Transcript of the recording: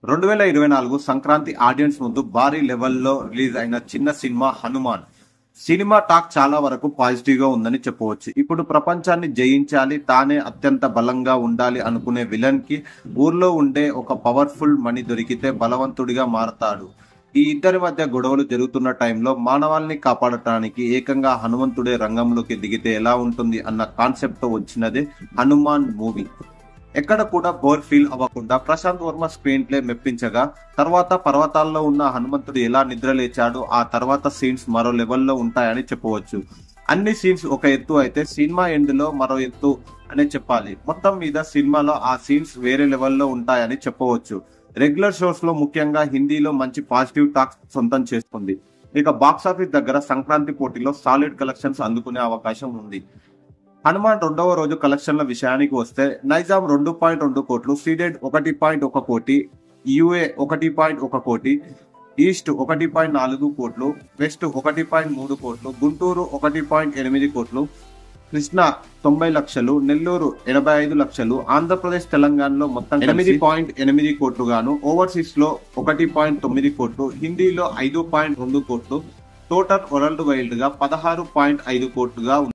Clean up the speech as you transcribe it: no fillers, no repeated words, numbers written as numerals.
2024 Sankranti audience ముందు భారీ లెవెల్లో రిలీజ్ అయిన చిన్న సినిమా హనుమాన్. సినిమా టాక్ చాలా వరకు పాజిటివ్ గా ఉందని చెప్పవచ్చు. ఇప్పుడు ప్రపంచాన్ని జయించాలి, తానే అత్యంత బలంగా ఉండాలి అనుకునే విలన్ కి ఊర్లో ఉండే ఒక పవర్ఫుల్ మణి దొరికితే బలవంతుడిగా మారతాడు. ఈ ఇద్దరి మధ్య గొడవలు జరుగుతున్న టైంలో మానవాల్ని కాపాడటానికి ఏకంగా హనుమంతుడే రంగంలోకి దిగితే ఎలా ఉంటుంది అన్న కాన్సెప్ట్ తో వచ్చినదే హనుమాన్ మూవీ. ఎక్కడ కూడా బోర్ ఫీల్ అవ్వకుండా ప్రశాంత్ వర్మ స్క్రీన్ ప్లే మెప్పించగా, తర్వాత పర్వతాల్లో ఉన్న హనుమంతుడు ఎలా నిద్రలేచాడు, ఆ తర్వాత సీన్స్ మరో లెవెల్లో ఉంటాయని చెప్పవచ్చు. అన్ని సీన్స్ ఒక ఎత్తు అయితే సినిమా ఎండ్ లో మరో ఎత్తు అనే చెప్పాలి. మొత్తం మీద సినిమాలో ఆ సీన్స్ వేరే లెవెల్లో ఉంటాయని చెప్పవచ్చు. రెగ్యులర్ షోస్ లో ముఖ్యంగా హిందీలో మంచి పాజిటివ్ టాక్ సొంతం చేసుకుంది. ఇక బాక్సాఫీస్ దగ్గర సంక్రాంతి పోటీలో సాలిడ్ కలెక్షన్స్ అందుకునే అవకాశం ఉంది. హనుమాన్ రెండవ రోజు కలెక్షన్ల విషయానికి వస్తే నైజాం 2.2 కోట్లు, సీడెడ్ 1.1 కోటి, యుఏ 1.1 కోటి, ఈస్ట్ 1.4 కోట్లు, వెస్ట్ 1.3 కోట్లు, గుంటూరు 1.8 కోట్లు, కృష్ణా 90 లక్షలు, నెల్లూరు 85 లక్షలు, ఆంధ్రప్రదేశ్ తెలంగాణలో మొత్తం 8.8 కోట్లు గాను, ఓవర్సీస్ లో 1.9 కోట్లు, హిందీలో 5.2 కోట్లు, టోటల్ వరల్డ్ వైడ్ గా 16.5 కోట్లుగా ఉంది.